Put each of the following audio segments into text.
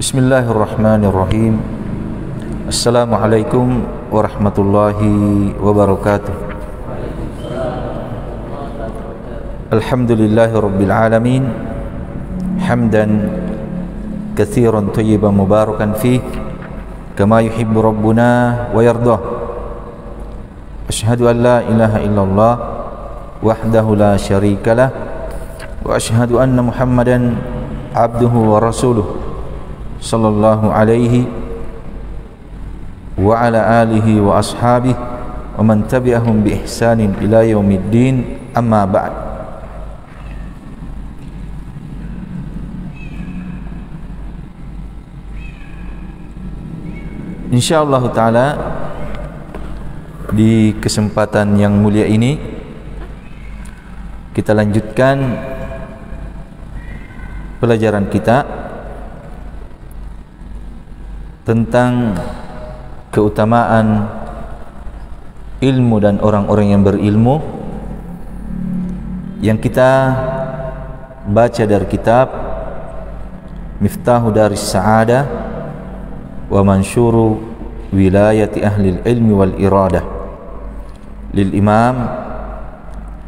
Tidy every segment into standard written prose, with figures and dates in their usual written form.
Bismillahirrahmanirrahim. Assalamualaikum warahmatullahi wabarakatuh. Alhamdulillahi rabbil alamin, hamdan katsiran thayyiban mubarakan fih kama yuhibbu rabbuna wa yardah. Asyhadu an la ilaha illallah wahdahu la syarikalah wa asyhadu anna Muhammadan abduhu wa rasuluh sallallahu alaihi wa ala alihi wa ashabihi wa man tabi'ahum bi ihsanin ila yaumiddin, amma ba'd. Insyaallah taala di kesempatan yang mulia ini kita lanjutkan pelajaran kita tentang keutamaan ilmu dan orang-orang yang berilmu yang kita baca dari kitab Miftahu Daris Sa'adah wa Mansyuru Wilayati Ahlil Ilmi wal Iradah lil Imam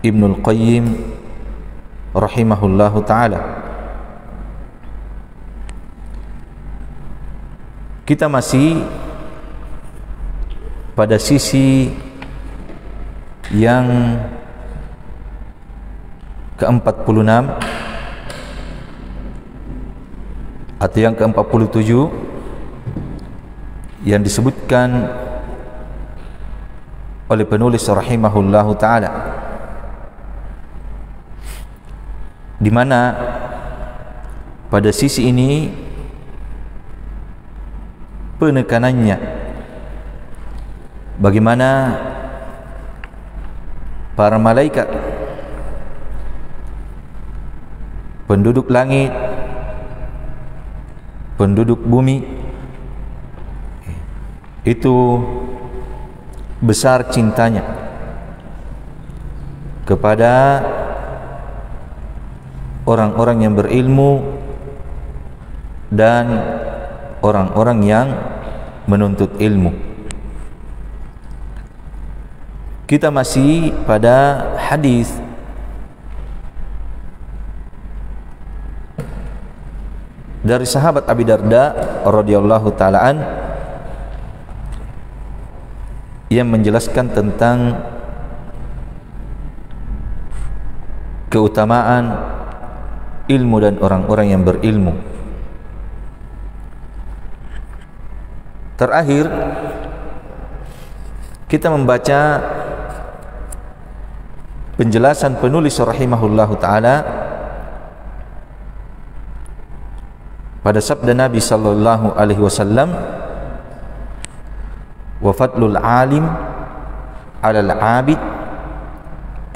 Ibnul Qayyim rahimahullahu ta'ala. Kita masih pada sisi yang ke-46 atau yang ke-47 yang disebutkan oleh penulis rahimahullahu ta'ala, di mana pada sisi ini penekanannya bagaimana para malaikat, penduduk langit, penduduk bumi itu besar cintanya kepada orang-orang yang berilmu dan orang-orang yang menuntut ilmu. Kita masih pada hadis dari sahabat Abi Darda radhiyallahu ta'ala an yang menjelaskan tentang keutamaan ilmu dan orang-orang yang berilmu. Terakhir kita membaca penjelasan penulis rahimahullahu ta'ala pada sabda Nabi sallallahu alaihi wasallam, wa fadlul alim alal abid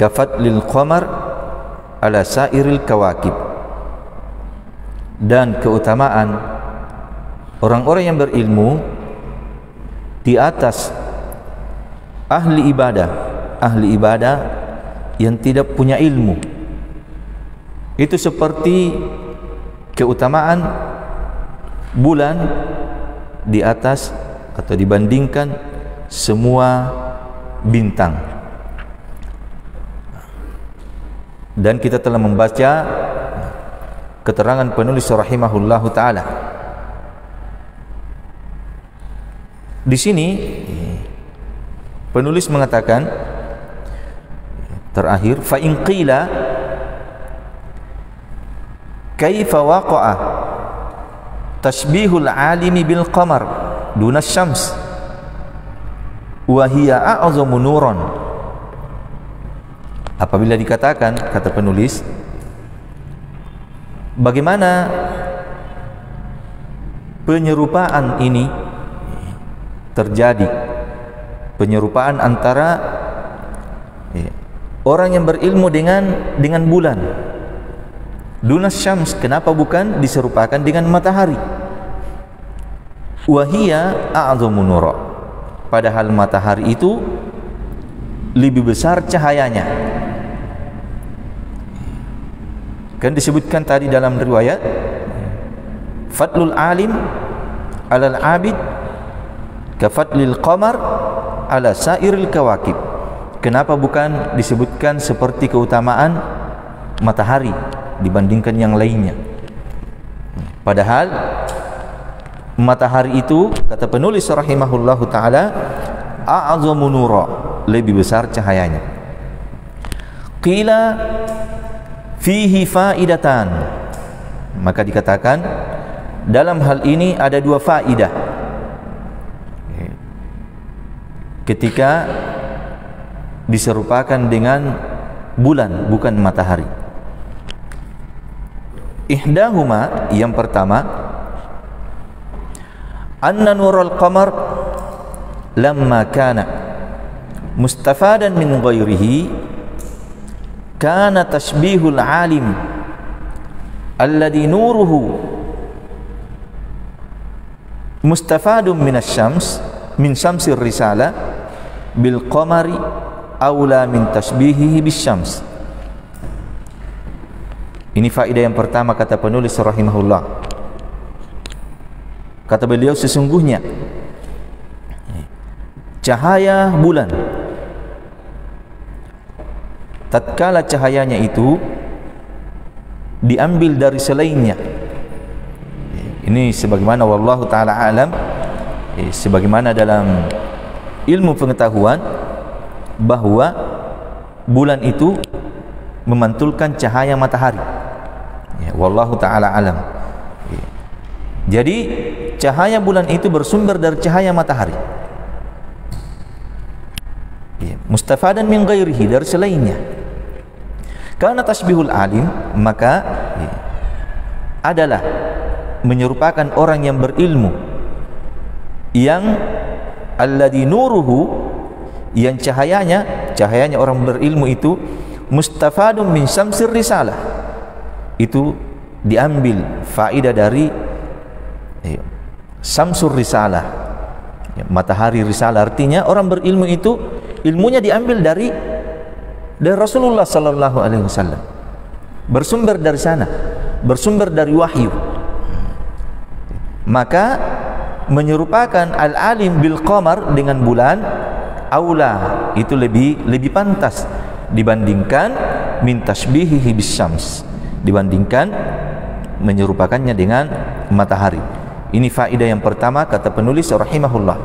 ka fadlil qamar ala sairil kawakib. Dan keutamaan orang-orang yang berilmu di atas ahli ibadah yang tidak punya ilmu itu seperti keutamaan bulan di atas atau dibandingkan semua bintang. Dan kita telah membaca keterangan penulis rahimahullahu ta'ala. Di sini penulis mengatakan terakhir, fa in qila kaifa waqa'a tashbihul alimi bil qamar dunas syams wa hiya a'zamu nuran. Apabila dikatakan, kata penulis, bagaimana penyerupaan ini terjadi, penyerupaan antara orang yang berilmu dengan bulan. Dunas syams, kenapa bukan diserupakan dengan matahari? Wahia a'zamu nura, padahal matahari itu lebih besar cahayanya. Kan disebutkan tadi dalam riwayat, fadlul alim alal abid kafadlil qamar ala sairil kawakib. Kenapa bukan disebutkan seperti keutamaan matahari dibandingkan yang lainnya? Padahal matahari itu, kata penulis rahimahullahu ta'ala, a'azamu nura, lebih besar cahayanya. Qila fihi faidatan, maka dikatakan dalam hal ini ada dua faidah ketika diserupakan dengan bulan, bukan matahari. Ihdahuma, yang pertama, anna nurul qamar lamma kana mustafadan min ghairihi kana tashbihul alim alladhi nuruhu mustafadun min asy-syams min syamsir risala bil qamari aula min tashbihihi bis syams. Ini faedah yang pertama, kata penulis rahimahullah. Kata beliau, sesungguhnya cahaya bulan, tatkala cahayanya itu diambil dari selainnya, ini sebagaimana wallahu ta'ala alam, sebagaimana dalam ilmu pengetahuan bahwa bulan itu memantulkan cahaya matahari, wallahu ta'ala alam. Jadi cahaya bulan itu bersumber dari cahaya matahari, mustafadan min ghairihi, dari selainnya. Karena tasbihul alim, maka adalah menyerupakan orang yang berilmu, yang alladhi nuruhu, yang cahayanya orang berilmu itu mustafadun min syamsir risalah, itu diambil faedah dari syamsur risalah, matahari risalah. Artinya orang berilmu itu ilmunya diambil dari Rasulullah sallallahu alaihi wasallam, bersumber dari sana, bersumber dari wahyu. Maka menyerupakan al-alim bil qamar dengan bulan, aula, itu lebih pantas dibandingkan min tashbihihi bis syams, dibandingkan menyerupakannya dengan matahari. Ini faedah yang pertama, kata penulis rahimahullah.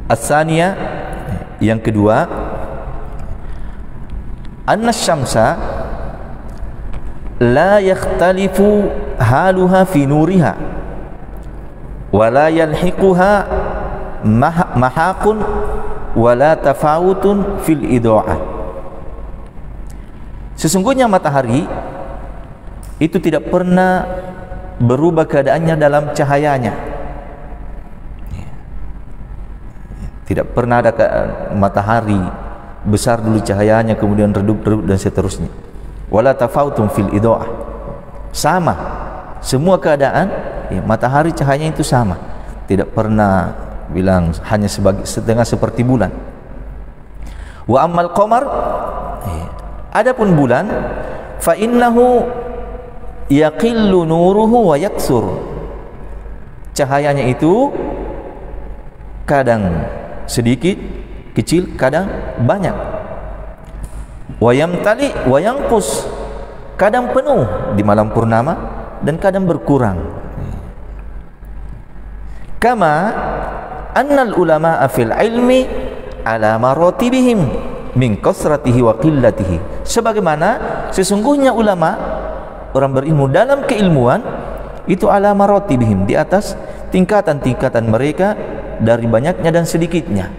As-saniyah, yang kedua, anna syamsa la yakhtalifu haluha fi nuriha wa la yalhiquha mahaqun wa la tafawutun fil idha'ah. Sesungguhnya matahari itu tidak pernah berubah keadaannya dalam cahayanya. Tidak pernah ada matahari besar dulu cahayanya kemudian redup dan seterusnya. Wala tafawutun fil idha'ah, sama semua keadaan, matahari cahayanya itu sama, tidak pernah bilang hanya setengah seperti bulan. Wa ammal qamar, adapun bulan, fa innahu yaqillu nuruhu wa yaksur, cahayanya itu kadang sedikit kecil, kadang banyak. Wa yamtali wa yanqus, kadang penuh di malam purnama dan kadang berkurang. Kama annal ulama'a fil ilmi ala maratibihim min kasratihi wa qillatihi, sebagaimana sesungguhnya ulama, orang berilmu dalam keilmuan itu ala maratibihim, di atas tingkatan-tingkatan mereka dari banyaknya dan sedikitnya.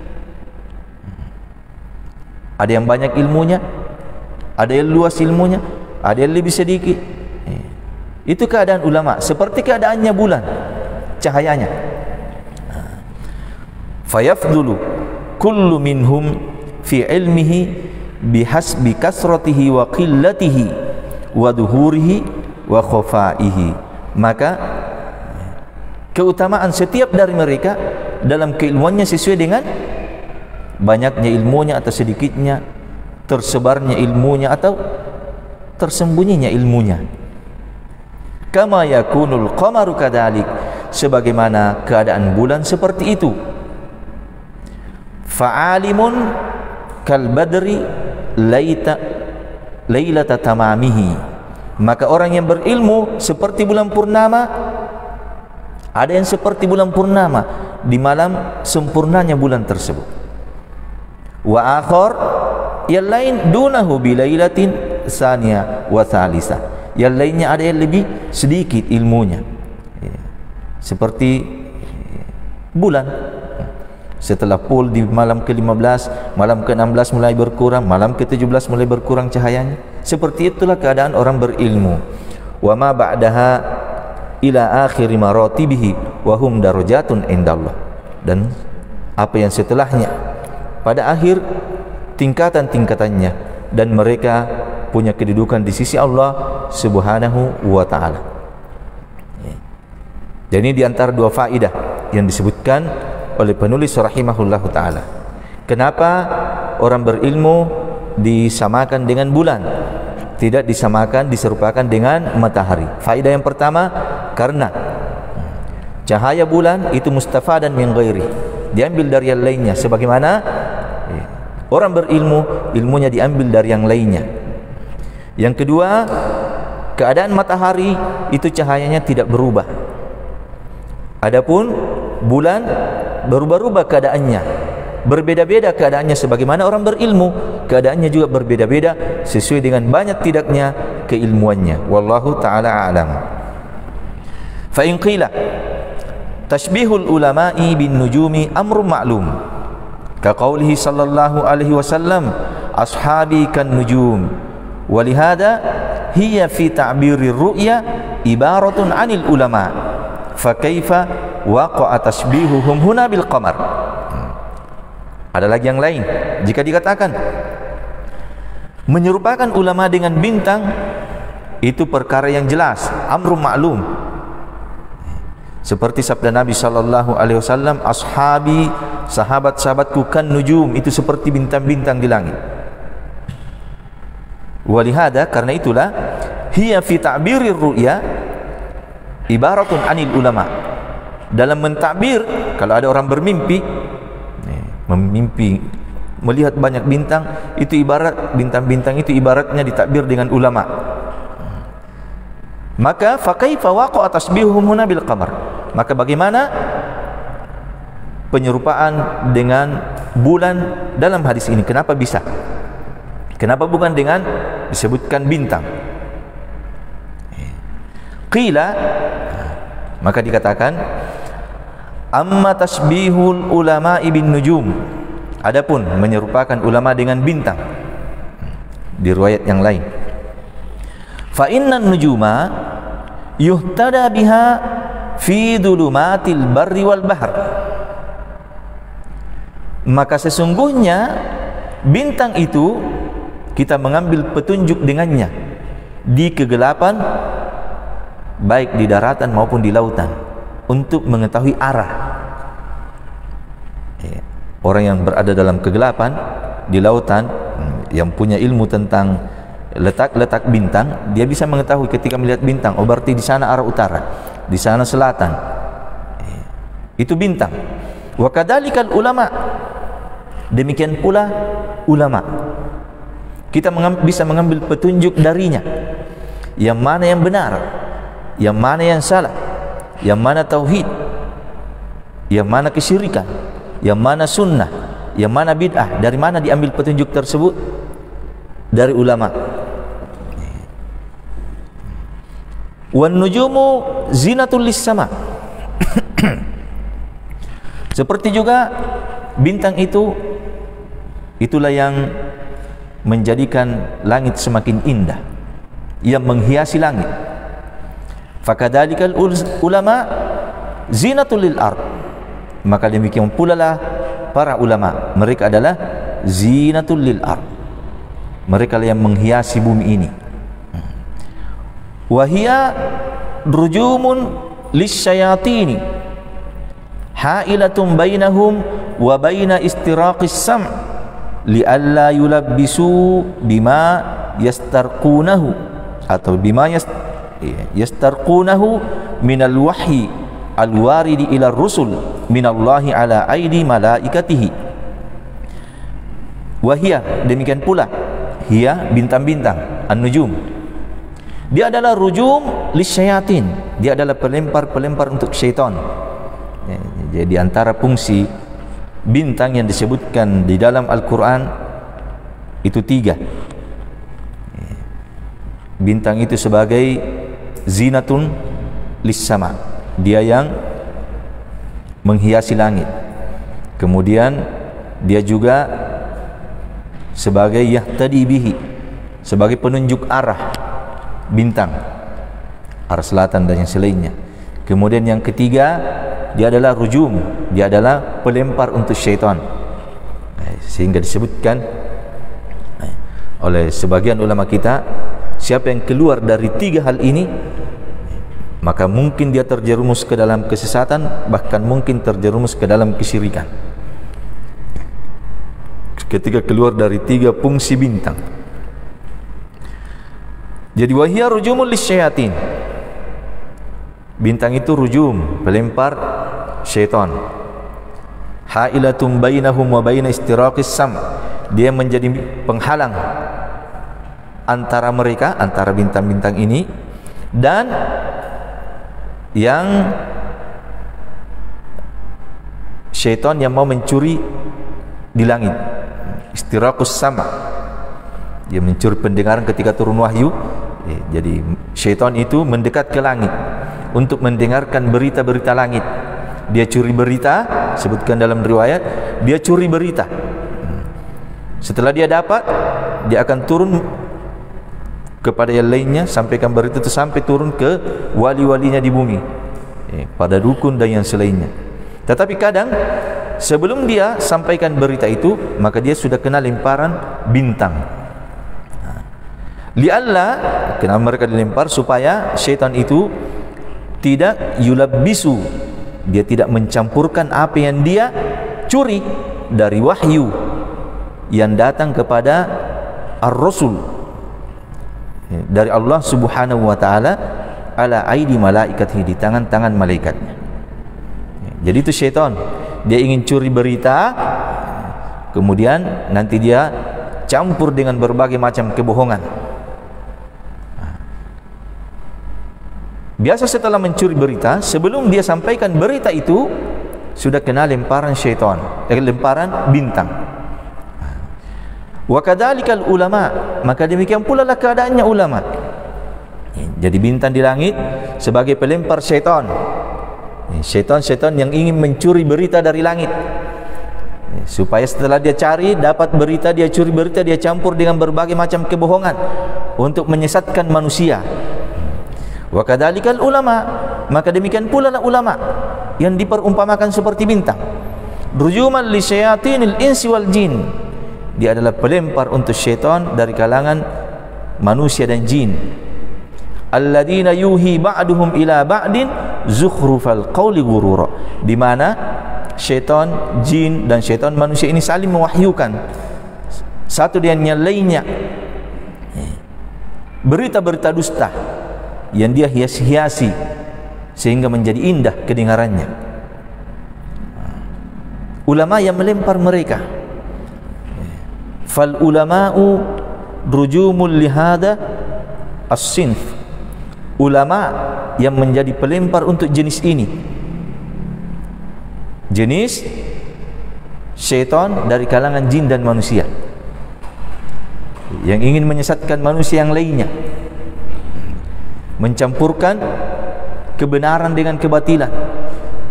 Ada yang banyak ilmunya, ada yang luas ilmunya, ada yang lebih sedikit. Itu keadaan ulama, seperti keadaannya bulan, cahayanya. Fayafdulu kullu minhum fi ilmihi bihasbi kasratihi wa qillatihi wa duhurihi wa khafaihi. Maka keutamaan setiap dari mereka dalam keilmuannya sesuai dengan banyaknya ilmunya atau sedikitnya, tersebarnya ilmunya atau tersembunyinya ilmunya. kama yakunul qamaru kadzalik, sebagaimana keadaan bulan seperti itu. Fa'alimun kal badri lailata tamamihi, maka orang yang berilmu seperti bulan purnama, ada yang seperti bulan purnama di malam sempurnanya bulan tersebut. Wa akhar, yang lain dunahu bilailatin tsaniya wa tsalitsah, yang lainnya ada yang lebih sedikit ilmunya, seperti bulan. Setelah full di malam ke-15, malam ke-16 mulai berkurang, malam ke-17 mulai berkurang cahayanya. Seperti itulah keadaan orang berilmu. Wa ma ba'daha ila akhiri maratibihi wa hum darajatun indallah, dan apa yang setelahnya pada akhir tingkatan-tingkatannya, dan mereka punya kedudukan di sisi Allah Subhanahu wa taala. Jadi di antara dua faedah yang disebutkan oleh penulis rahimahullahu taala, kenapa orang berilmu disamakan dengan bulan, tidak disamakan, diserupakan dengan matahari. Faedah yang pertama, karena cahaya bulan itu mustafadan min ghairi, diambil dari yang lainnya, sebagaimana orang berilmu ilmunya diambil dari yang lainnya. Yang kedua, keadaan matahari itu cahayanya tidak berubah, adapun bulan berubah-ubah keadaannya, berbeda-beda keadaannya, sebagaimana orang berilmu keadaannya juga berbeda-beda sesuai dengan banyak tidaknya keilmuannya. Wallahu ta'ala a'lam. Fa in qila tashbihul ulama'i bin nujumi amrun ma'lum, ka qaulihi sallallahu alaihi wasallam ashabi kan nujum, walihada hiya fi ta'birir ru'ya ibaratun 'anil ulama, fa kaifa waqa'a tashbihuhum huna bil qamar. Ada lagi yang lain, jika dikatakan menyerupakan ulama dengan bintang, itu perkara yang jelas, amrun ma'lum. Seperti sabda Nabi sallallahu alaihi wasallam, ashabi, sahabat-sahabatku kan nujum, itu seperti bintang-bintang di langit. Walihada, karena itulah hiya fi ta'birir ru'ya ibaratun 'anil ulama. Dalam mentakbir, kalau ada orang bermimpi, memimpi melihat banyak bintang, itu ibarat bintang-bintang itu ibaratnya ditakbir dengan ulama. Maka fa kaifa waqa'a tasbihuhum huna bil qamar, maka bagaimana penyerupaan dengan bulan dalam hadis ini? Kenapa bisa? Kenapa bukan dengan disebutkan bintang? Qila, maka dikatakan amma tasbihul ulama'i bin nujum, adapun menyerupakan ulama dengan bintang, di riwayat yang lain, fa innan nujuma yuhtada biha fi dhulumatil barri wal bahr, maka sesungguhnya bintang itu kita mengambil petunjuk dengannya di kegelapan baik di daratan maupun di lautan, untuk mengetahui arah. Orang yang berada dalam kegelapan di lautan, yang punya ilmu tentang letak-letak bintang, dia bisa mengetahui ketika melihat bintang, oh berarti di sana arah utara, di sana selatan, itu bintang. Wa kadzalikal ulama, demikian pula ulama, kita bisa mengambil petunjuk darinya, yang mana yang benar, yang mana yang salah, yang mana tauhid, yang mana kesyirikan, yang mana sunnah, yang mana bid'ah. Dari mana diambil petunjuk tersebut? Dari ulama. Wan nujumu zinatul lis-sama. Seperti juga bintang itu, itulah yang menjadikan langit semakin indah, yang menghiasi langit. Fakadzalikal ulama zinatul lil ard, maka demikian pula lah para ulama, mereka adalah zinatul lil ard, mereka lah yang menghiasi bumi ini. Wahia rujumun lisyayatini hailatun bainahum wa baina istiraqis sam' lialla yulabbisu bima yastarqunahu, atau bima yastarqunahu minal wahyi al-waridi ila rusul minallahi ala aidi malaikatihi. Wahia, demikian pula hiya, bintang-bintang, an-nujum, dia adalah rujum lisyayatin, dia adalah pelempar-pelempar untuk syaitan. Jadi antara fungsi bintang yang disebutkan di dalam Al-Quran itu 3. Bintang itu sebagai zinatun lis-sama, dia yang menghiasi langit. Kemudian dia juga sebagai yahtadi bihi, sebagai penunjuk arah bintang, arah selatan dan yang selainnya. Kemudian yang ketiga, dia adalah rujum, dia adalah pelempar untuk syaitan. Sehingga disebutkan oleh sebagian ulama kita, siapa yang keluar dari 3 hal ini, maka mungkin dia terjerumus ke dalam kesesatan, bahkan mungkin terjerumus ke dalam kesyirikan. Ketika keluar dari 3 fungsi bintang. Jadi wahia rujumul lisyayatin, bintang itu rujum, pelempar syaitan. Hailatum bainahum wa baina istiraqis sam, dia menjadi penghalang antara mereka, antara bintang-bintang ini dan yang syaitan yang mau mencuri di langit. Istiraqus sama, dia mencuri pendengaran ketika turun wahyu. Jadi syaitan itu mendekat ke langit untuk mendengarkan berita-berita langit. Dia curi berita, sebutkan dalam riwayat, dia curi berita. Setelah dia dapat, dia akan turun kepada yang lainnya, sampaikan berita itu sampai turun ke wali-walinya di bumi, pada dukun dan yang selainnya. Tetapi kadang sebelum dia sampaikan berita itu, maka dia sudah kena lemparan bintang. Li'alla, kenapa mereka dilempar? Supaya syaitan itu tidak yulabbisu, dia tidak mencampurkan apa yang dia curi dari wahyu yang datang kepada ar-rasul dari Allah subhanahu wa ta'ala ala aidi malaikatihi, di tangan-tangan malaikatnya. Jadi itu syaitan, dia ingin curi berita, kemudian nanti dia campur dengan berbagai macam kebohongan. Biasa setelah mencuri berita, sebelum dia sampaikan berita itu, sudah kena lemparan syaitan, lemparan bintang. Wa kadzalikal ulama, maka demikian pula lah keadaannya ulama. Jadi bintang di langit sebagai pelempar syaitan. Syaitan-syaitan yang ingin mencuri berita dari langit, supaya setelah dia cari dapat berita, dia curi berita, dia campur dengan berbagai macam kebohongan untuk menyesatkan manusia. Wa kadzalikal ulama, maka demikian pula lah ulama yang diperumpamakan seperti bintang. Rujuman li syayatinil insi wal jin, dia adalah pelempar untuk syaitan dari kalangan manusia dan jin. Alladzina yuhi ba'duhum ila ba'din zukhrufal qawli ghurura, di mana syaitan jin dan syaitan manusia ini saling mewahyukan satu dengan yang lainnya berita-berita dusta yang dia hiasi-hiasi sehingga menjadi indah kedengarannya. Ulama yang melempar mereka. Fal ulama'u rujumul lihada as-sinf, ulama yang menjadi pelempar untuk jenis ini, jenis syaitan dari kalangan jin dan manusia yang ingin menyesatkan manusia yang lainnya, mencampurkan kebenaran dengan kebatilan.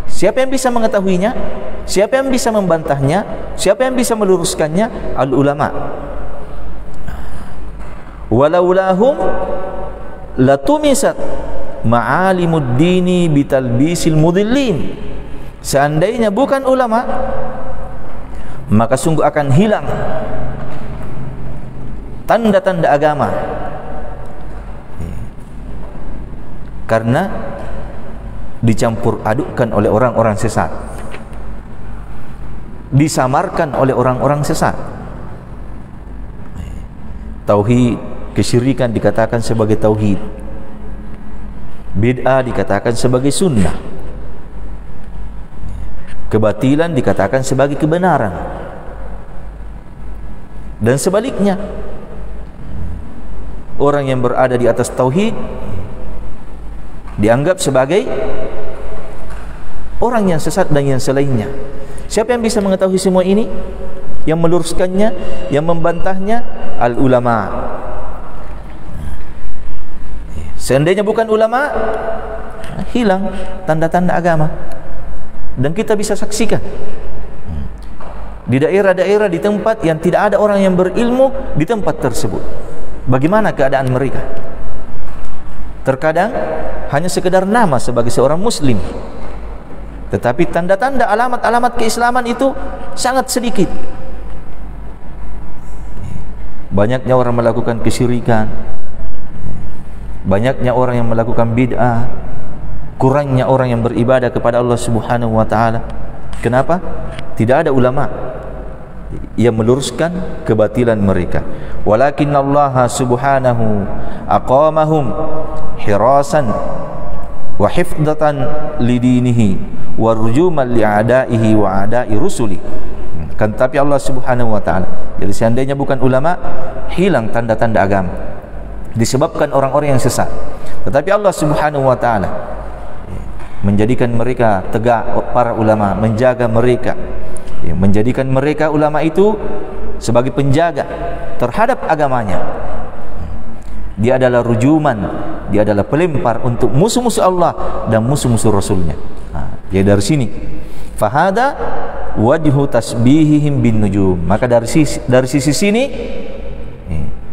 Siapa yang bisa mengetahuinya? Siapa yang bisa membantahnya? Siapa yang bisa meluruskannya? Al-ulama. Walaulahum latumisat ma'alimud dini bitalbisil mudillin, seandainya bukan ulama, maka sungguh akan hilang tanda-tanda agama, karena dicampur adukkan oleh orang-orang sesat, disamarkan oleh orang-orang sesat. Tauhid, kesyirikan dikatakan sebagai tauhid, Bid'ah dikatakan sebagai sunnah, kebatilan dikatakan sebagai kebenaran, dan sebaliknya, orang yang berada di atas tauhid dianggap sebagai orang yang sesat dan yang selainnya. Siapa yang bisa mengetahui semua ini? Yang meluruskannya, yang membantahnya, al-ulama. Seandainya bukan ulama, hilang tanda-tanda agama. Dan kita bisa saksikan di daerah-daerah, di tempat yang tidak ada orang yang berilmu di tempat tersebut, bagaimana keadaan mereka. Terkadang hanya sekedar nama sebagai seorang muslim, tetapi tanda-tanda, alamat-alamat keislaman itu sangat sedikit. Banyaknya orang melakukan kesyirikan, banyaknya orang yang melakukan bid'ah, kurangnya orang yang beribadah kepada Allah Subhanahu wa taala. Kenapa? Tidak ada ulama yang meluruskan kebatilan mereka. Walakin Allah Subhanahu aqamahum hirasan wa hifdatan lidinihi wa rujuman li'adaihi wa adai rusuli. Kan tapi Allah Subhanahu wa taala, jadi seandainya bukan ulama, hilang tanda-tanda agama disebabkan orang-orang yang sesat. Tetapi Allah Subhanahu wa taala menjadikan mereka tegak, para ulama menjaga mereka, menjadikan mereka ulama itu sebagai penjaga terhadap agamanya. Dia adalah rujuman, dia adalah pelempar untuk musuh-musuh Allah dan musuh-musuh Rasulnya. Jadi dari sini, fahada wajhu tasbihihim bin nujum. Maka dari sisi sini,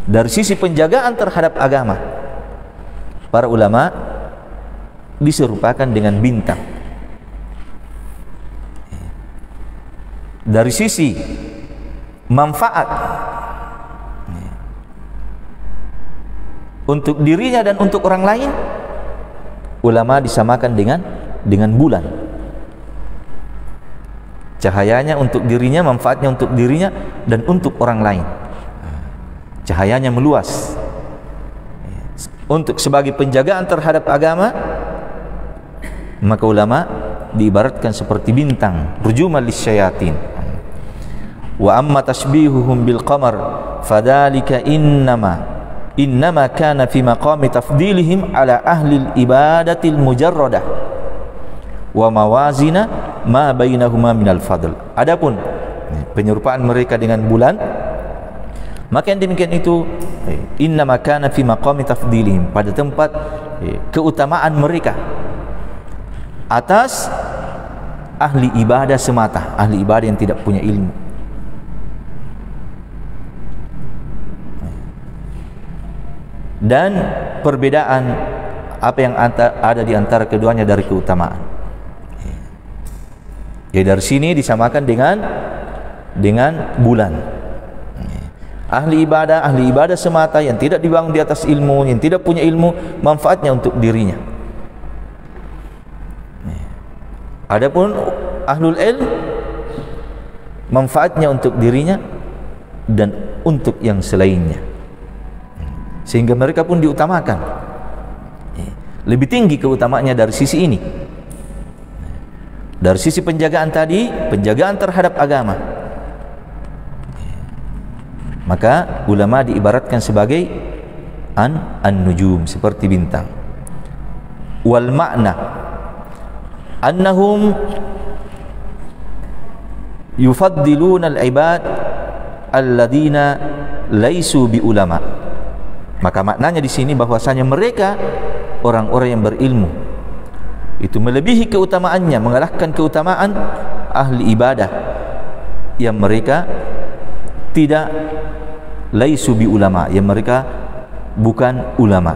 dari sisi penjagaan terhadap agama, para ulama diserupakan dengan bintang. Dari sisi manfaat untuk dirinya dan untuk orang lain, ulama disamakan dengan bulan. Cahayanya untuk dirinya, manfaatnya untuk dirinya dan untuk orang lain. Cahayanya meluas. Untuk sebagai penjagaan terhadap agama, maka ulama diibaratkan seperti bintang, rujuman lisyayatin. Wa amma tashbihuhum bil qamar fadhalika innama kana fi maqami tafdilihim ala ahli al-ibadatil mujarradah wa mawazina ma bainahuma minal fadl. Adapun penyerupaan mereka dengan bulan, maka yang demikian itu innama kana fi maqami tafdilihim, pada tempat keutamaan mereka atas ahli ibadah semata, ahli ibadah yang tidak punya ilmu. Dan perbedaan apa yang ada di antara keduanya dari keutamaan. Ya, dari sini disamakan dengan bulan. Ahli ibadah semata yang tidak dibangun di atas ilmu, yang tidak punya ilmu, manfaatnya untuk dirinya. Adapun ahlul ilm, manfaatnya untuk dirinya dan untuk yang selainnya. Sehingga mereka pun diutamakan. Lebih tinggi keutamaannya dari sisi ini. Dari sisi penjagaan tadi, penjagaan terhadap agama, maka ulama diibaratkan sebagai an-nujum, seperti bintang. Wal makna annahum yufaddiluna al-ibad alladhina laisu bi ulama. Maka maknanya di sini bahwasanya mereka orang-orang yang berilmu itu melebihi keutamaannya, mengalahkan keutamaan ahli ibadah yang mereka tidak laisu bi ulama, yang mereka bukan ulama.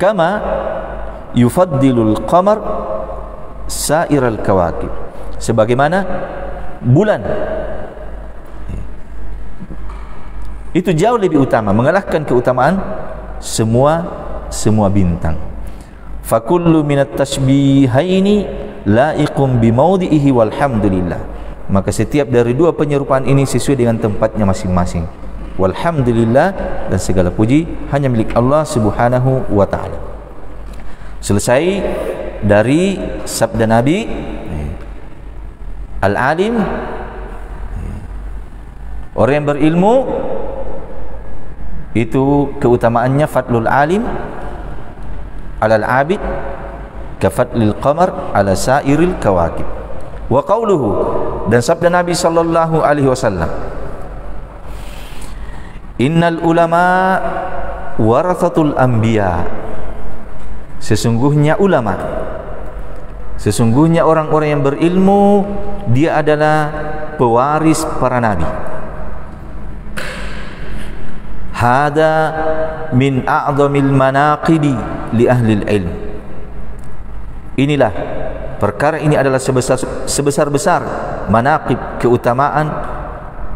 Kama yufaddilul qamar sairal kawakib, sebagaimana bulan itu jauh lebih utama, mengalahkan keutamaan semua bintang. Fakullu minat tashbihaini laiqum bimaudhihi walhamdulillah. Maka setiap dari dua penyerupaan ini sesuai dengan tempatnya masing-masing. Walhamdulillah, dan segala puji hanya milik Allah Subhanahu wa taala. Selesai dari sabda Nabi, al-alim, orang yang berilmu itu keutamaannya fadlul alim alal abid ka fadlil qamar ala sairil kawakib. Wa qauluhu, dan sabda Nabi sallallahu alaihi wasallam, innal ulama warathatul anbiya, sesungguhnya ulama, sesungguhnya orang-orang yang berilmu, dia adalah pewaris para nabi. Hada min a'zamil manaqidi li ahlil ilm. Inilah perkara ini adalah sebesar-besar manaqib, keutamaan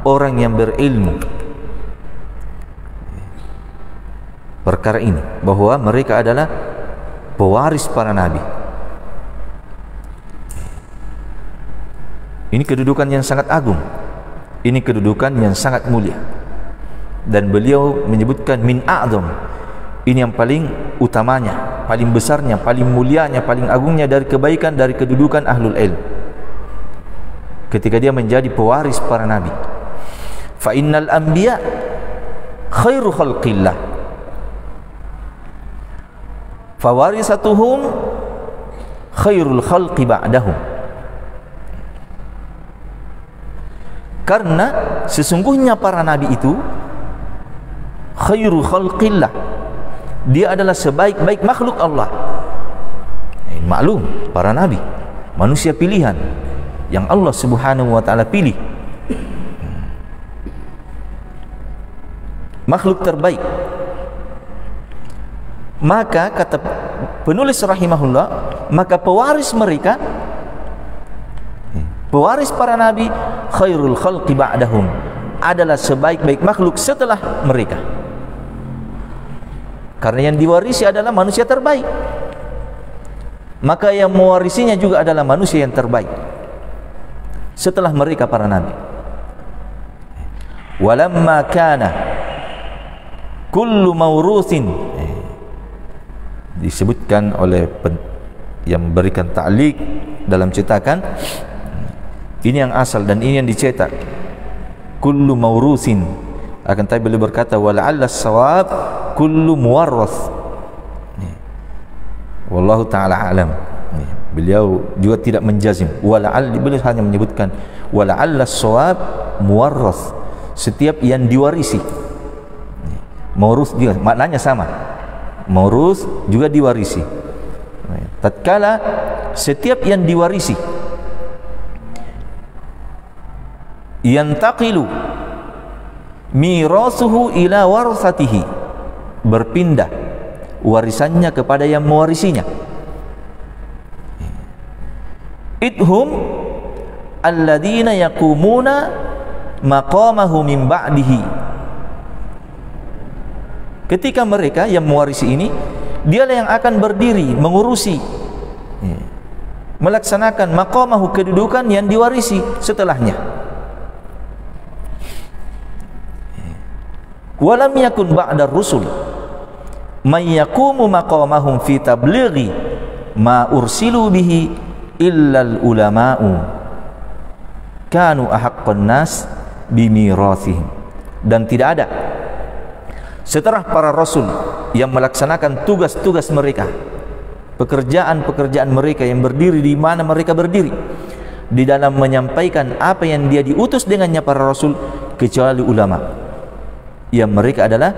orang yang berilmu. Perkara ini bahwa mereka adalah pewaris para nabi. Ini kedudukan yang sangat agung, ini kedudukan yang sangat mulia. Dan beliau menyebutkan min a'zam, ini yang paling utamanya, paling besarnya, paling mulianya, paling agungnya dari kebaikan, dari kedudukan ahlul ilm, ketika dia menjadi pewaris para nabi. Fa innal anbiya khairu khalqillah, fawarisatuhum khairul khalqi ba'dahum. Karena sesungguhnya para nabi itu khairul khalqillah, dia adalah sebaik-baik makhluk Allah. Maklum, para nabi manusia pilihan yang Allah Subhanahu wa taala pilih, makhluk terbaik. Maka kata penulis rahimahullah, maka pewaris mereka, pewaris para nabi, khairul khalqi ba'dahum, adalah sebaik-baik makhluk setelah mereka. Karena yang diwarisi adalah manusia terbaik, maka yang mewarisinya juga adalah manusia yang terbaik setelah mereka para nabi. Walamma kana kullu mawruthin, disebutkan oleh yang memberikan ta'liq dalam cetakan, ini yang asal dan ini yang dicetak, kullu mawruthin. Akan tapi beliau berkata wala'alla as-sawab kullu muwarrath. Wallahu ta'ala alam. Beliau juga tidak menjazim, wala'al, beliau hanya menyebutkan wala'alla as-sawab muwarrath, setiap yang diwarisi. Mawruth juga maknanya sama, mawruth juga diwarisi. Tatkala setiap yang diwarisi yantaqilu mirasuhu ila warasatihi, berpindah warisannya kepada yang mewarisinya. Idhum alladzina yaqumuna maqamahu min ba'dihi, ketika mereka yang mewarisi ini, dialah yang akan berdiri mengurusi, melaksanakan maqamahu, kedudukan yang diwarisi setelahnya. Walam yakun ba'da rusul man yaqumu maqamahum fi tablighi ma ursilu bihi illal ulama'u kanu ahaqqan nas bimirathihim. Dan tidak ada setelah para rasul yang melaksanakan tugas-tugas mereka, pekerjaan-pekerjaan mereka yang berdiri di mana mereka berdiri di dalam menyampaikan apa yang dia diutus dengannya para rasul, kecuali ulama, yang mereka adalah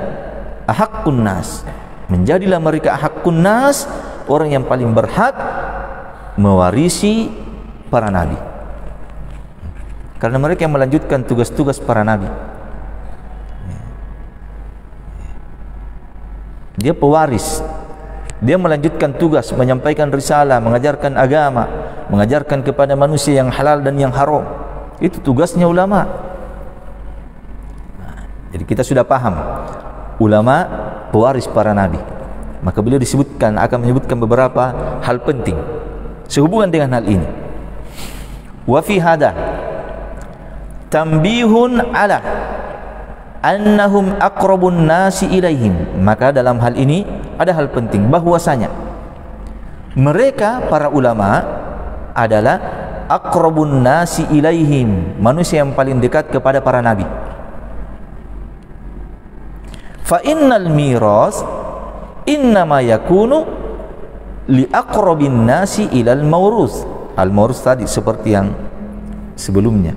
ahaqqun nas. Menjadilah mereka ahaqqun nas, orang yang paling berhak mewarisi para nabi, karena mereka yang melanjutkan tugas-tugas para nabi. Dia pewaris, dia melanjutkan tugas, menyampaikan risalah, mengajarkan agama, mengajarkan kepada manusia yang halal dan yang haram. Itu tugasnya ulama. Jadi kita sudah paham ulama pewaris para nabi. Maka beliau disebutkan, akan menyebutkan beberapa hal penting sehubungan dengan hal ini. Wa fi hada tanbihun ala annahum aqrabun nasi ilaihim. Maka dalam hal ini ada hal penting, bahwasanya Mereka para ulama adalah aqrabun nasi ilaihim, manusia yang paling dekat kepada para nabi. Fa innal miras innama yakunu li aqrabin nasi ilal mawrus. Al mawrus tadi seperti yang sebelumnya.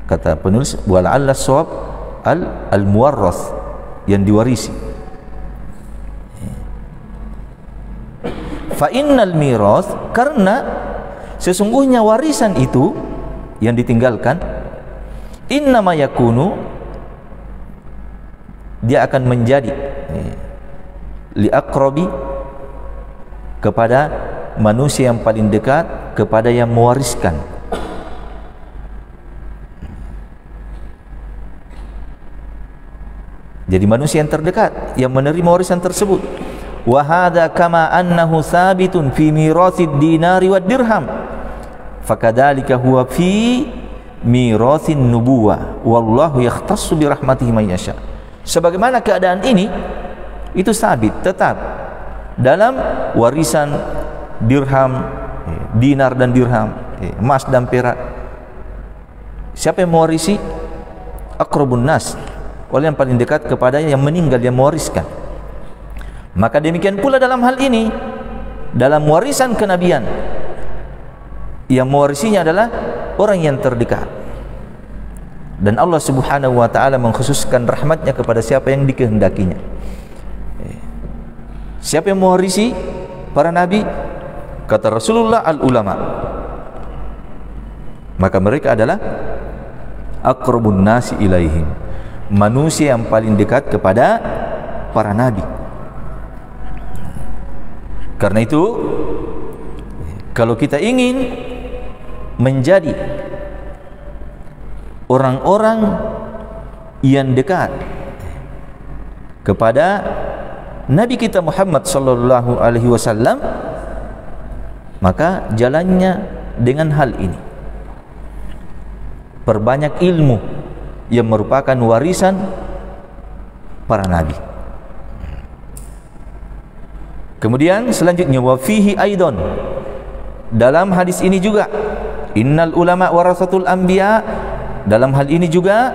Kata penulis wala'alla shawab al muwarras, yang diwarisi. Fa innal miras, karena sesungguhnya warisan itu yang ditinggalkan, innama yakunu, dia akan menjadi li aqrabi, kepada manusia yang paling dekat, kepada yang mewariskan. Jadi manusia yang terdekat yang menerima warisan tersebut. Wa hadza kama annahu sabitun fi mirasid dinari wad dirham, fakadzalika huwa fi mirasin nubuwah wallahu yakhtassu bi rahmatihi man yasha. Sebagaimana keadaan ini itu sabit, tetap dalam warisan dirham, dinar dan dirham, emas dan perak. Siapa yang mewarisi? Aqrabun nas, oleh yang paling dekat kepada yang meninggal, yang mewariskan. Maka demikian pula dalam hal ini, dalam warisan kenabian, yang mewarisinya adalah orang yang terdekat. Dan Allah Subhanahu wa ta'ala mengkhususkan rahmatnya kepada siapa yang dikehendakinya. Siapa yang mewarisi para nabi? Kata Rasulullah, al ulama. Maka mereka adalah aqrabun nasi ilaihim, manusia yang paling dekat kepada para nabi. Karena itu, kalau kita ingin menjadi orang-orang yang dekat kepada Nabi kita Muhammad sallallahu alaihi wasallam, maka jalannya dengan hal ini. Perbanyak ilmu yang merupakan warisan para nabi. Kemudian selanjutnya, wa fihi aidon, dalam hadis ini juga, innal ulama warasatul anbiya, dalam hal ini juga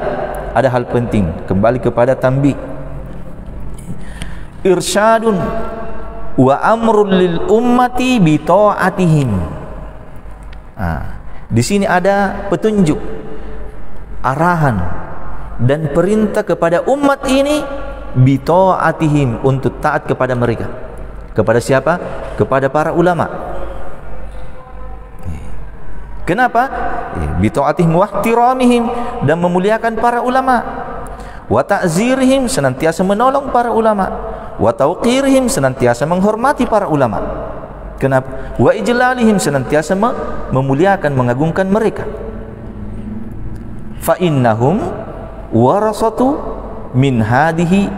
ada hal penting, kembali kepada tanbih, irsyadun wa amrul lil ummati bi ta'atihim. Di sini ada petunjuk, arahan dan perintah kepada umat ini bi ta'atihim, untuk taat kepada mereka. Kepada siapa? Kepada para ulama. Kenapa? Bi ta'atihim wa ihtiramihim, dan memuliakan para ulama. Wa ta'zirihim, senantiasa menolong para ulama. Wa tauqirihim, senantiasa menghormati para ulama. Kenapa? Wa ijlalihim, senantiasa memuliakan, mengagungkan mereka. Fa innahum warasatu min hadihi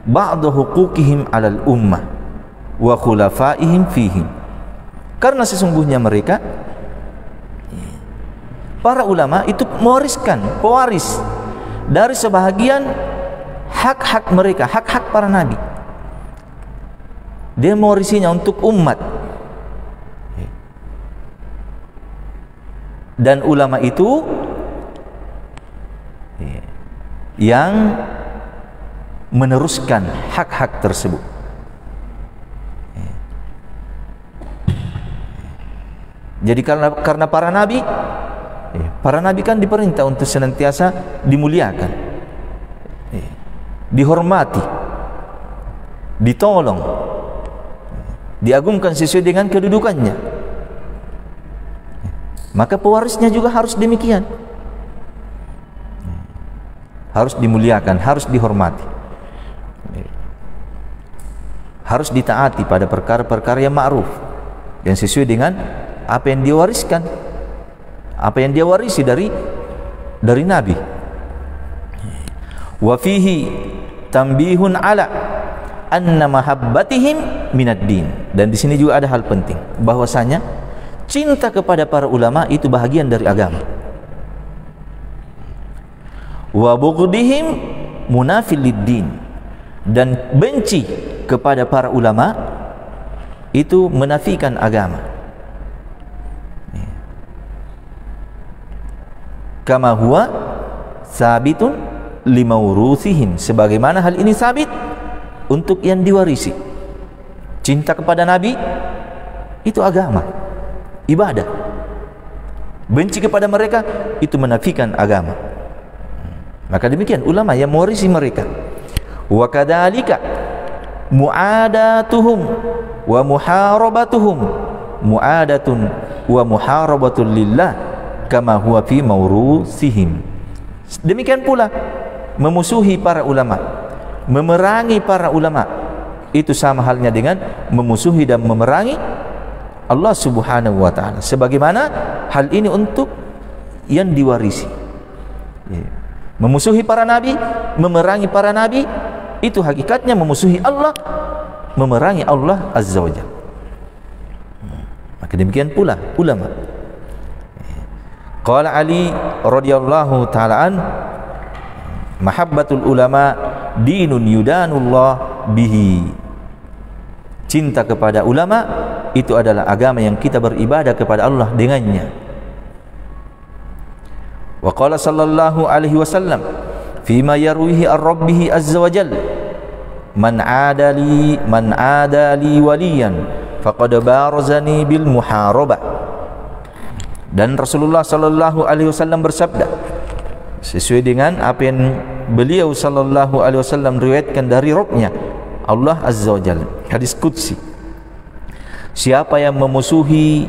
ba'da huquqihim 'alal ummah wa khulafaihim fihim. Karena sesungguhnya mereka, para ulama itu mewariskan, pewaris dari sebahagian hak-hak mereka, hak-hak para nabi. Dia mewarisinya untuk umat. Dan ulama itu yang meneruskan hak-hak tersebut. Jadi karena para nabi kan diperintah untuk senantiasa dimuliakan, dihormati, ditolong, diagungkan sesuai dengan kedudukannya. Maka pewarisnya juga harus demikian, harus dimuliakan, harus dihormati, harus ditaati pada perkara-perkara yang ma'ruf, yang sesuai dengan apa yang dia wariskan, apa yang dia warisi dari nabi. Wa fihi tanbihun ala anna mahabbatihim minad din, dan di sini juga ada hal penting, bahwasanya cinta kepada para ulama itu bahagian dari agama. Wa bughdihim munafil lid-din, dan benci kepada para ulama itu menafikan agama. Kama huwa sabitun limauruthihim, sebagaimana hal ini sabit untuk yang diwarisi. Cinta kepada Nabi itu agama, ibadah. Benci kepada mereka itu menafikan agama. Maka demikian ulama yang mewarisi mereka. Wa kadzalika mu'adatuhum wa muharabatuhum mu'adatun wa muharabatun lillah kama huwa fi maurusihim. Demikian pula memusuhi para ulama, memerangi para ulama, itu sama halnya dengan memusuhi dan memerangi Allah Subhanahu wa ta'ala. Sebagaimana hal ini untuk yang diwarisi. Memusuhi para nabi, memerangi para nabi, itu hakikatnya memusuhi Allah, memerangi Allah Azza wa Jalla. Maka demikian pula ulama. Qala Ali radhiyallahu ta'ala an, mahabbatul ulama dinun yudanullah bihi. Cinta kepada ulama itu adalah agama yang kita beribadah kepada Allah dengannya. Wa qala sallallahu alaihi wasallam fima yarwihi ar-rabbih azza wa jalla, man adali waliyan faqad barazani bil muharabah. Dan Rasulullah sallallahu alaihi wasallam bersabda sesuai dengan apa yang beliau sallallahu alaihi wasallam riwayatkan dari Rabb-Nya Allah Azza wa Jalla, hadis qudsi, siapa yang memusuhi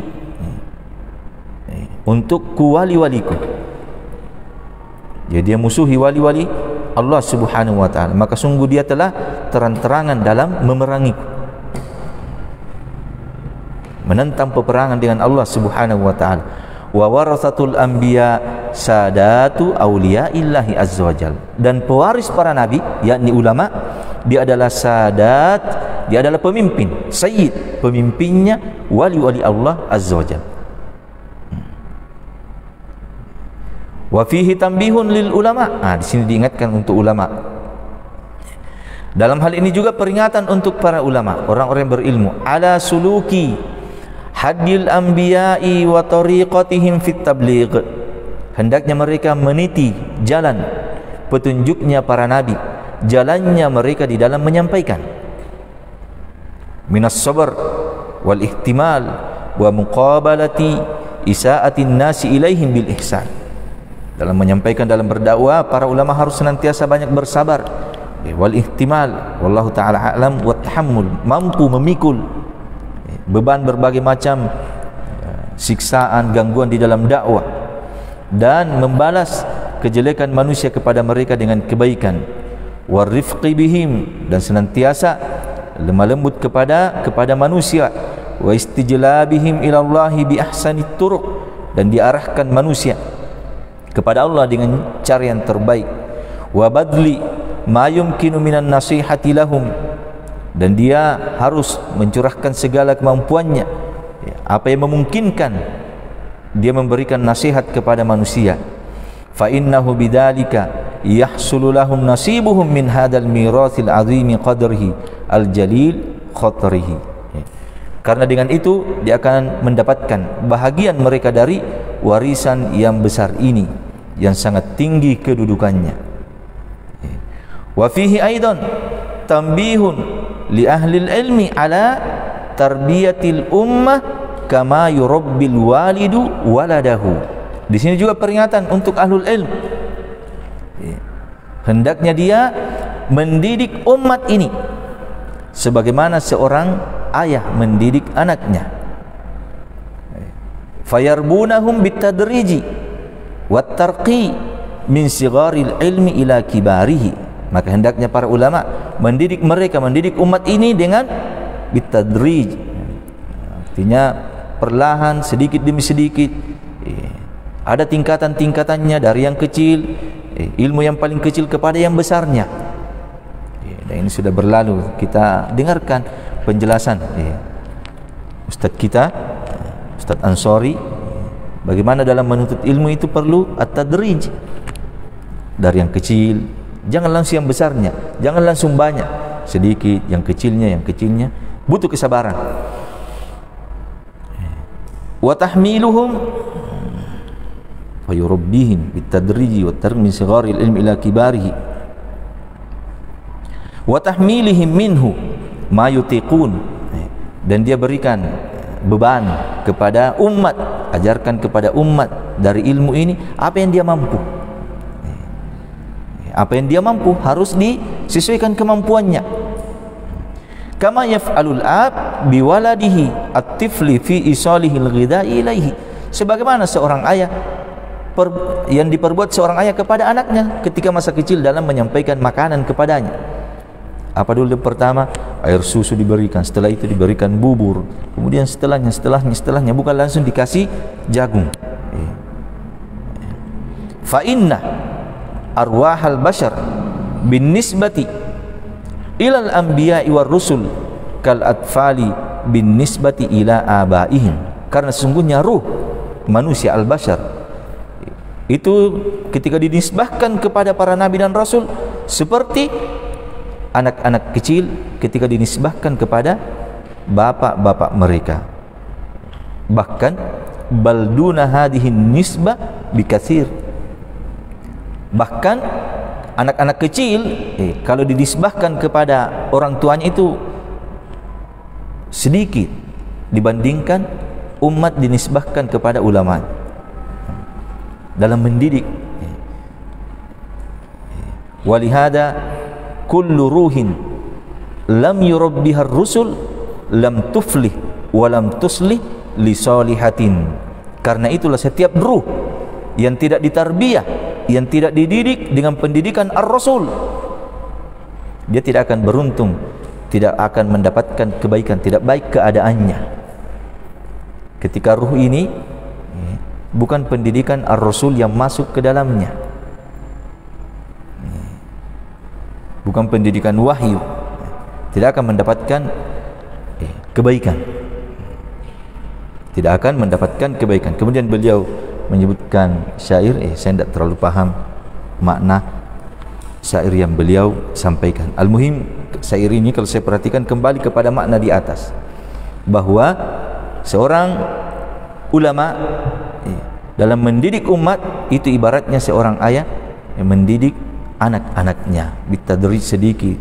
untukku wali-waliku, jadi dia musuhi wali-wali Allah Subhanahu wa ta'ala, maka sungguh dia telah terang-terangan dalam memerangiku, menentang peperangan dengan Allah Subhanahu wa ta'ala. Wa warathatul anbiya sadatu auliyaillahi azza wa jalla, dan pewaris para nabi yakni ulama, dia adalah sadat, dia adalah pemimpin, sayyid, pemimpinnya wali-wali Allah azza wa jalla. Wa fihi tanbihun lil ulama. Di sini diingatkan untuk ulama. Dalam hal ini juga peringatan untuk para ulama, orang-orang yang berilmu, ala suluki hadil anbiya'i wa tariqatihim fit tabligh. Hendaknya mereka meniti jalan petunjuknya para nabi, jalannya mereka di dalam menyampaikan. Minas sabr wal ihtimal wa muqabalati isa'atin nasi ilaihim bil ihsan. Dalam menyampaikan, dalam berdakwah, para ulama harus senantiasa banyak bersabar, wal ihtimal, wallahu ta'ala a'lam, wa tahammul, mampu memikul beban berbagai macam siksaan, gangguan di dalam dakwah, dan membalas kejelekan manusia kepada mereka dengan kebaikan, warifqi bihim, dan senantiasa lemah lembut kepada manusia, wa istijlabihim ilallahi bi ahsanit turuq, dan diarahkan manusia kepada Allah dengan cara yang terbaik, wa badli ma yumkinu minan nasihati lahum, dan dia harus mencurahkan segala kemampuannya, apa yang memungkinkan dia memberikan nasihat kepada manusia. Fa innahu bidzalika yahsulu lahum nasibuhum min hadzal mirathil azimi qadrihi al-jalil khatrihi. Karena dengan itu dia akan mendapatkan bahagian mereka dari warisan yang besar ini, yang sangat tinggi kedudukannya. Wa fihi aidan tanbihun li ahli ilmi ala tarbiyatil ummah kama yurabbil walidu waladahu. Di sini juga peringatan untuk ahlul ilm, hendaknya dia mendidik umat ini sebagaimana seorang ayah mendidik anaknya. Fayarbunahum bitadriji wat tarqi min sigharil ilmi ila kibarihi. Maka hendaknya para ulama mendidik mereka, mendidik umat ini dengan bitadrij, artinya perlahan, sedikit demi sedikit. Ada tingkatan-tingkatannya, dari yang kecil, ilmu yang paling kecil kepada yang besarnya. Dan ini sudah berlalu, kita dengarkan penjelasan Ustadz kita, Ustadz Ansori, bagaimana dalam menuntut ilmu itu perlu at-tadrij, dari yang kecil, jangan langsung yang besarnya, jangan langsung banyak, sedikit, yang kecilnya, butuh kesabaran. wa tahmiluhum fa yurabbihim bitadriji wa tarmi sighari ilmi ila kibarihi wa tahmilihim minhu ma yutiqun, dan dia berikan beban kepada umat, ajarkan kepada umat dari ilmu ini apa yang dia mampu. Apa yang dia mampu harus disesuaikan kemampuannya. Kama yaf'alul ab biwaladihi at-tifli fi isalihil ghidha'i ilaihi, sebagaimana seorang ayah yang diperbuat seorang ayah kepada anaknya ketika masa kecil dalam menyampaikan makanan kepadanya. Apa dulu pertama? Air susu diberikan, setelah itu diberikan bubur, kemudian setelahnya bukan langsung dikasih jagung. Fa inna arwahal bashar bin nisbati ilal anbiya'i war rusul kal atfali bin nisbati ila abaihim, karena sesungguhnya ruh manusia al-bashar itu ketika dinisbahkan kepada para nabi dan rasul seperti anak-anak kecil ketika dinisbahkan kepada bapak-bapak mereka. Bahkan balduna hadhihi nisbah bikatsir, bahkan anak-anak kecil kalau dinisbahkan kepada orang tuanya itu sedikit dibandingkan umat dinisbahkan kepada ulama dalam mendidik. Walihada kullu ruhin lam yurabbihar rusul lam tuflih wa lam tuslih li salihatin, karena itulah setiap ruh yang tidak ditarbiyah, yang tidak dididik dengan pendidikan ar-rasul, dia tidak akan beruntung, tidak akan mendapatkan kebaikan, tidak baik keadaannya. Ketika ruh ini bukan pendidikan ar-rasul yang masuk ke dalamnya, bukan pendidikan wahyu, tidak akan mendapatkan kebaikan, tidak akan mendapatkan kebaikan. Kemudian beliau menyebutkan syair, saya tidak terlalu paham makna syair yang beliau sampaikan. Al-muhim syair ini kalau saya perhatikan kembali kepada makna di atas, bahwa seorang ulama dalam mendidik umat itu ibaratnya seorang ayah yang mendidik anak-anaknya bitadrij, sedikit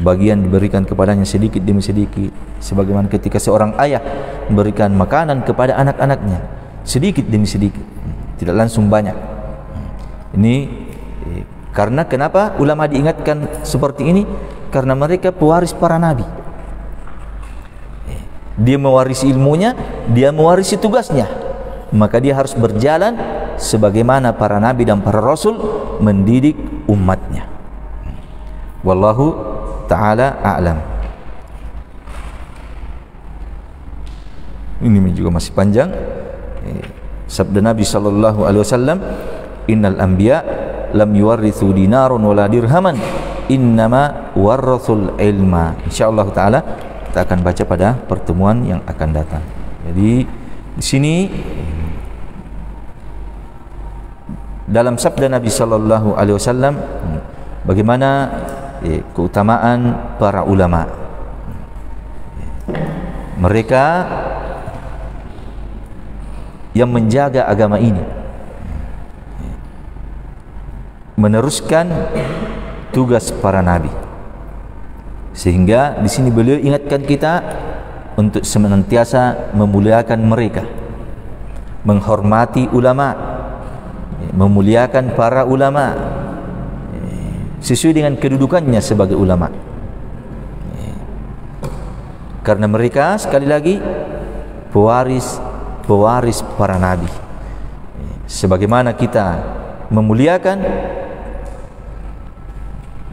bagian diberikan kepadanya sedikit demi sedikit, sebagaimana ketika seorang ayah memberikan makanan kepada anak-anaknya sedikit demi sedikit, tidak langsung banyak. Ini karena kenapa ulama diingatkan seperti ini? Karena mereka pewaris para nabi. Dia mewarisi ilmunya, dia mewarisi tugasnya, maka dia harus berjalan sebagaimana para nabi dan para rasul mendidik umatnya. Wallahu ta'ala a'lam. Ini juga masih panjang. Sabda Nabi sallallahu alaihi wasallam, innal anbiya lam yuwarrithu dinarun wala dirhaman, innama warrathul ilma. Insyaallah taala kita akan baca pada pertemuan yang akan datang. Jadi di sini dalam sabda Nabi sallallahu alaihi wasallam bagaimana keutamaan para ulama. Mereka yang menjaga agama ini, meneruskan tugas para nabi. Sehingga di sini beliau ingatkan kita untuk senantiasa memuliakan mereka, menghormati ulama, memuliakan para ulama sesuai dengan kedudukannya sebagai ulama. Karena mereka sekali lagi pewaris para nabi. Sebagaimana kita memuliakan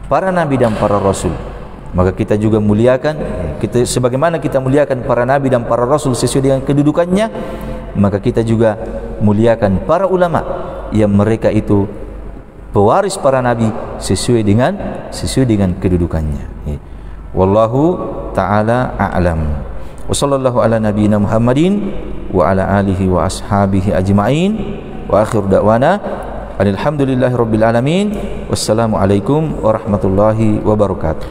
para nabi dan para rasul, maka kita juga muliakan, sebagaimana kita muliakan para nabi dan para rasul sesuai dengan kedudukannya, maka kita juga muliakan para ulama yang mereka itu pewaris para nabi sesuai dengan kedudukannya. Wallahu ta'ala a'lam. Wa sallallahu ala nabiyyina Muhammadin wa ala alihi wa ashabihi ajma'in. Wa akhir da'wana alhamdulillahi rabbil alamin. Wassalamu alaikum warahmatullahi wabarakatuh.